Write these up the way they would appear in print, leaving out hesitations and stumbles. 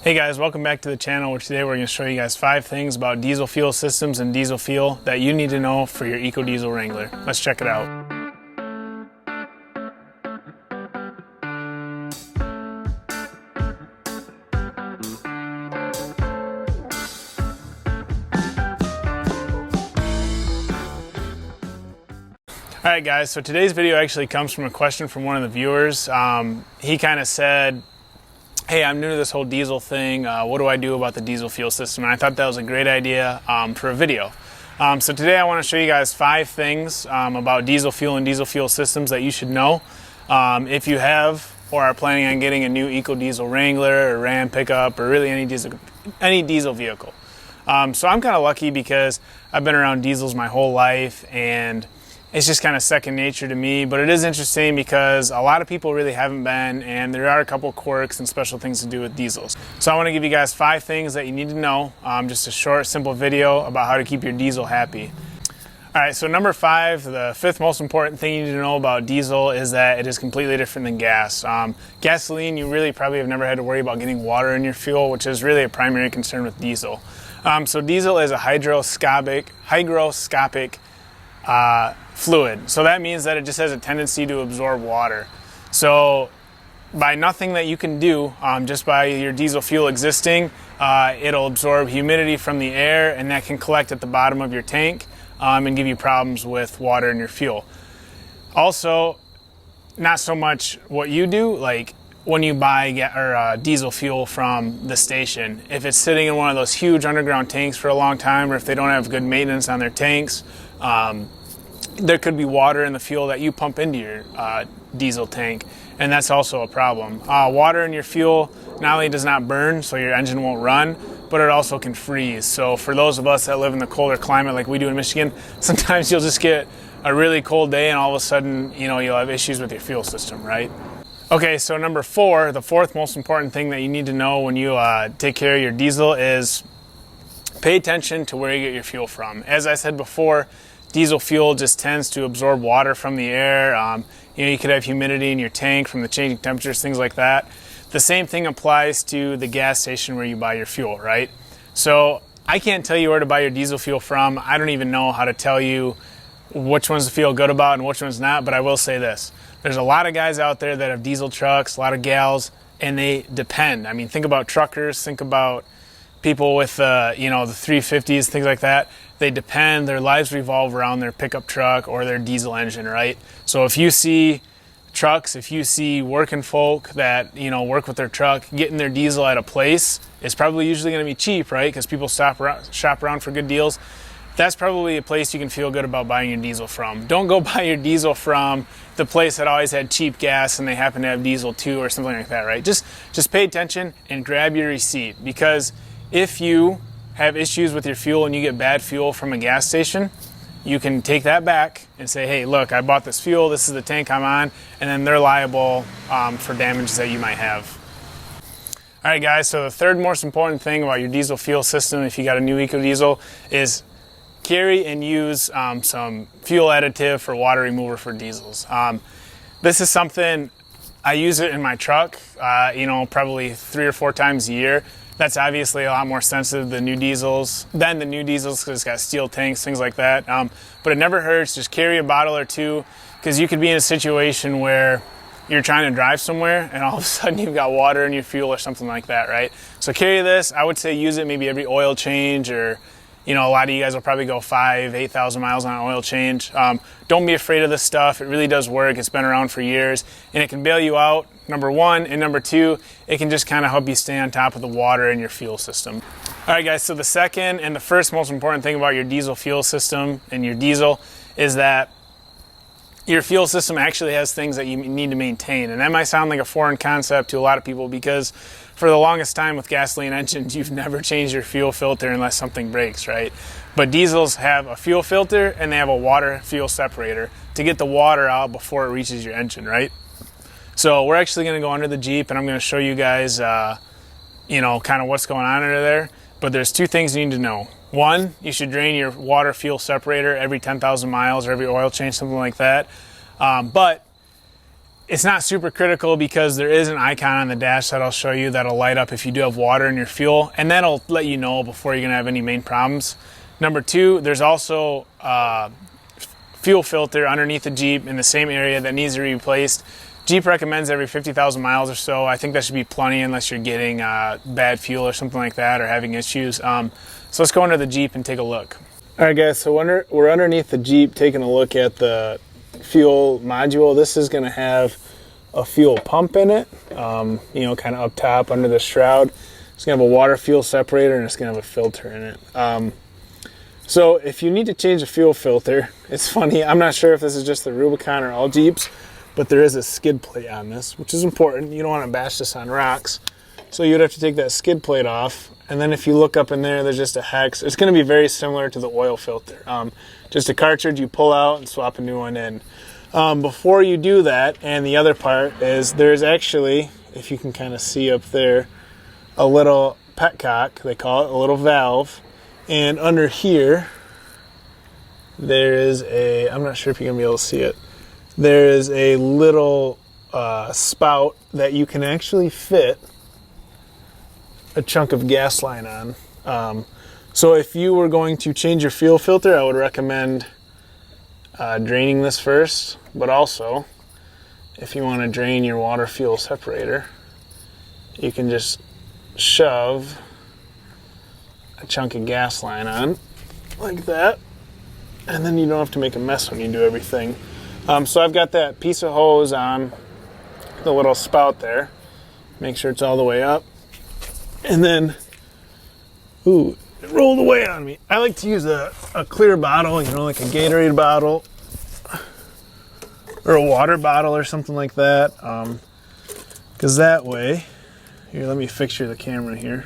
Hey guys, welcome back to the channel where today we're going to show you guys 5 things about diesel fuel systems and diesel fuel that you need to know for your EcoDiesel Wrangler. Let's check it out. Alright guys, so today's video actually comes from a question from one of the viewers. He kind of said, hey, I'm new to this whole diesel thing. What do I do about the diesel fuel system? And I thought that was a great idea for a video. So today I want to show you guys 5 things about diesel fuel and diesel fuel systems that you should know if you have or are planning on getting a new EcoDiesel Wrangler or Ram pickup or really any diesel vehicle. So I'm kind of lucky because I've been around diesels my whole life and it's just kind of second nature to me, but it is interesting because a lot of people really haven't been, and there are a couple quirks and special things to do with diesels. So I want to give you guys 5 things that you need to know, just a short, simple video about how to keep your diesel happy. All right, so number 5, the 5th most important thing you need to know about diesel is that it is completely different than gas. Gasoline, you really probably have never had to worry about getting water in your fuel, which is really a primary concern with diesel. So diesel is a hygroscopic fluid. So that means that it just has a tendency to absorb water. So by nothing that you can do, just by your diesel fuel existing, it'll absorb humidity from the air and that can collect at the bottom of your tank and give you problems with water in your fuel. Also, not so much what you do, like when you buy diesel fuel from the station. If it's sitting in one of those huge underground tanks for a long time, or if they don't have good maintenance on their tanks, there could be water in the fuel that you pump into your diesel tank, and that's also a problem. Water in your fuel not only does not burn, so your engine won't run, but it also can freeze. So for those of us that live in the colder climate like we do in Michigan, sometimes you'll just get a really cold day and all of a sudden, you'll have issues with your fuel system, right? Okay, so number 4, the 4th most important thing that you need to know when you take care of your diesel is pay attention to where you get your fuel from. As I said before, diesel fuel just tends to absorb water from the air. You could have humidity in your tank from the changing temperatures, things like that. The same thing applies to the gas station where you buy your fuel, right? So I can't tell you where to buy your diesel fuel from. I don't even know how to tell you which ones to feel good about and which ones not, but I will say this. There's a lot of guys out there that have diesel trucks, a lot of gals, and they depend. I mean, think about truckers, think about people with the 350s, things like that. They depend, their lives revolve around their pickup truck or their diesel engine, right? So if you see trucks, if you see working folk that work with their truck, getting their diesel at a place, it's probably usually going to be cheap, right? Because people shop around for good deals. That's probably a place you can feel good about buying your diesel from. Don't go buy your diesel from the place that always had cheap gas and they happen to have diesel too or something like that, right? Just pay attention and grab your receipt, because if you have issues with your fuel and you get bad fuel from a gas station, you can take that back and say, hey, look, I bought this fuel, this is the tank I'm on, and then they're liable for damages that you might have. All right, guys, so the 3rd most important thing about your diesel fuel system, if you got a new EcoDiesel, is carry and use some fuel additive for water remover for diesels. This is something, I use it in my truck, probably 3 or 4 times a year. That's obviously a lot more sensitive than the new diesels because it's got steel tanks, things like that. But it never hurts. Just carry a bottle or 2, because you could be in a situation where you're trying to drive somewhere and all of a sudden you've got water in your fuel or something like that, right? So carry this. I would say use it maybe every oil change, or a lot of you guys will probably go 8,000 miles on an oil change. Don't be afraid of this stuff. It really does work. It's been around for years and it can bail you out, number 1, and number 2, it can just kind of help you stay on top of the water in your fuel system. All right, guys, so the 2nd and the 1st most important thing about your diesel fuel system and your diesel is that your fuel system actually has things that you need to maintain. And that might sound like a foreign concept to a lot of people, because for the longest time with gasoline engines, you've never changed your fuel filter unless something breaks, right? But diesels have a fuel filter and they have a water fuel separator to get the water out before it reaches your engine, right? So we're actually going to go under the Jeep and I'm going to show you guys, kind of what's going on under there. But there's 2 things you need to know. 1, you should drain your water fuel separator every 10,000 miles or every oil change, something like that. But It's not super critical because there is an icon on the dash that I'll show you that'll light up if you do have water in your fuel, and that'll let you know before you're gonna have any main problems. Number two, there's also a fuel filter underneath the Jeep in the same area that needs to be replaced. Jeep recommends every 50,000 miles or so. I think that should be plenty unless you're getting bad fuel or something like that or having issues. So let's go under the Jeep and take a look. All right, guys, so we're underneath the Jeep taking a look at the fuel module. This is going to have a fuel pump in it, you know, kind of up top under the shroud. It's going to have a water fuel separator, and it's going to have a filter in it. So if you need to change the fuel filter, it's funny, I'm not sure if this is just the Rubicon or all Jeeps, but there is a skid plate on this, which is important. You don't want to bash this on rocks. So you'd have to take that skid plate off, and then if you look up in there, there's just a hex. It's going to be very similar to the oil filter. Just a cartridge you pull out and swap a new one in. Before you do that, and the other part is there's actually, if you can kind of see up there, a little petcock, they call it, a little valve. And under here, there is a, I'm not sure if you're going to be able to see it, there is a little spout that you can actually fit a chunk of gas line on. So if you were going to change your fuel filter, I would recommend draining this first, but also if you want to drain your water fuel separator, you can just shove a chunk of gas line on like that, and then you don't have to make a mess when you do everything. So I've got that piece of hose on the little spout there. Make sure it's all the way up. And then, ooh, it rolled away on me. I like to use a clear bottle, you know, like a Gatorade bottle or a water bottle or something like that. Because that way, here, let me fixture the camera here.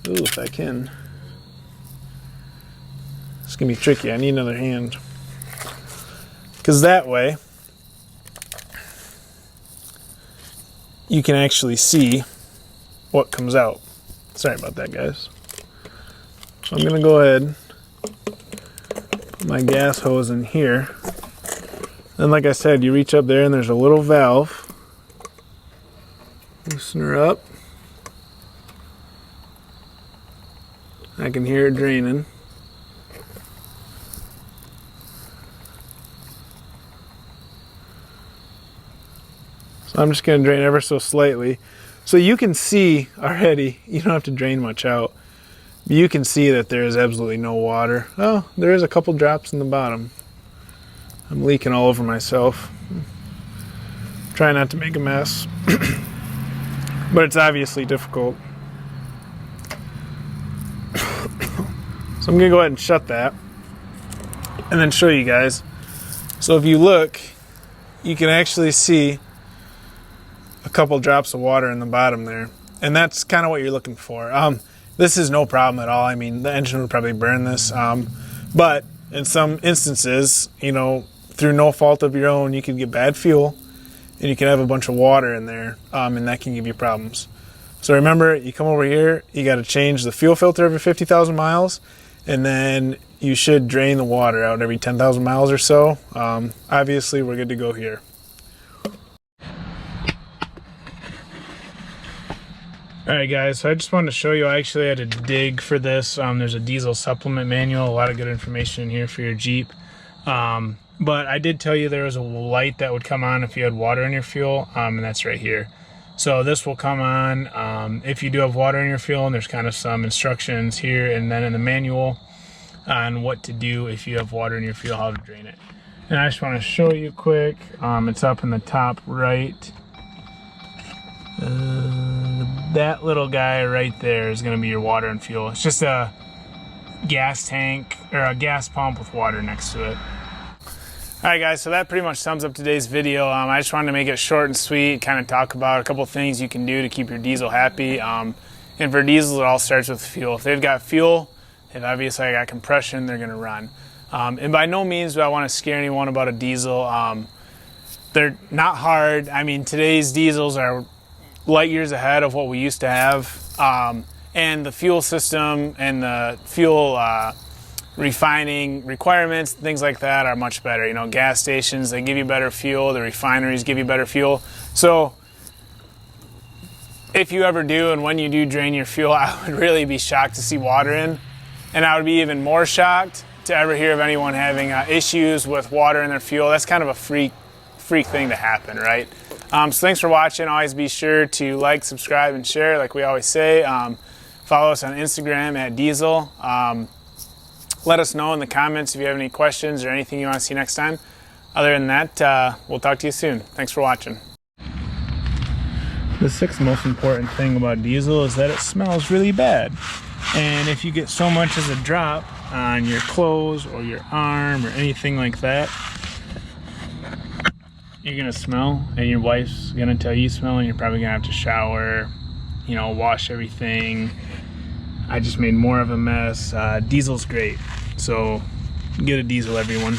Ooh, if I can. It's gonna be tricky. I need another hand. Because that way, you can actually see what comes out. Sorry about that, guys. So I'm gonna go ahead, put my gas hose in here. And like I said, you reach up there and there's a little valve. Loosen her up. I can hear it draining. So I'm just going to drain ever so slightly. So you can see already, you don't have to drain much out. You can see that there is absolutely no water. Oh, there is a couple drops in the bottom. I'm leaking all over myself. Try not to make a mess. But it's obviously difficult. So I'm going to go ahead and shut that and then show you guys. So if you look, you can actually see a couple drops of water in the bottom there. And that's kind of what you're looking for. This is no problem at all. I mean, the engine would probably burn this. But in some instances, you know, through no fault of your own, you could get bad fuel and you can have a bunch of water in there, and that can give you problems. So remember, you come over here, you got to change the fuel filter every 50,000 miles, and then you should drain the water out every 10,000 miles or so. Obviously, we're good to go here. Alright guys, so I just wanted to show you, I actually had to dig for this. There's a diesel supplement manual, a lot of good information in here for your Jeep. But I did tell you there was a light that would come on if you had water in your fuel, and that's right here. So this will come on if you do have water in your fuel, and there's kind of some instructions here and then in the manual on what to do if you have water in your fuel, how to drain it. And I just want to show you quick, it's up in the top right. That little guy right there is going to be your water and fuel. It's just a gas tank or a gas pump with water next to it. Alright guys, so that pretty much sums up today's video. I just wanted to make it short and sweet, kind of talk about a couple things you can do to keep your diesel happy. And for diesels, it all starts with fuel. If they've got fuel, they've obviously got compression, they're going to run. And by no means do I want to scare anyone about a diesel. They're not hard. I mean, today's diesels are light years ahead of what we used to have. And the fuel system and the fuel refining requirements, things like that are much better. You know, gas stations, they give you better fuel, the refineries give you better fuel. So if you ever do, and when you do drain your fuel, I would really be shocked to see water in. And I would be even more shocked to ever hear of anyone having issues with water in their fuel. That's kind of a freak thing to happen, right? So thanks for watching. Always be sure to like, subscribe, and share, like we always say. Follow us on Instagram at Diesel. Let us know in the comments if you have any questions or anything you want to see next time. Other than that, we'll talk to you soon. Thanks for watching. The sixth most important thing about diesel is that it smells really bad. And if you get so much as a drop on your clothes or your arm or anything like that, you're gonna smell, and your wife's gonna tell you smell, and you're probably gonna have to shower, you know, wash everything. I just made more of a mess. Diesel's great, so get a diesel, everyone.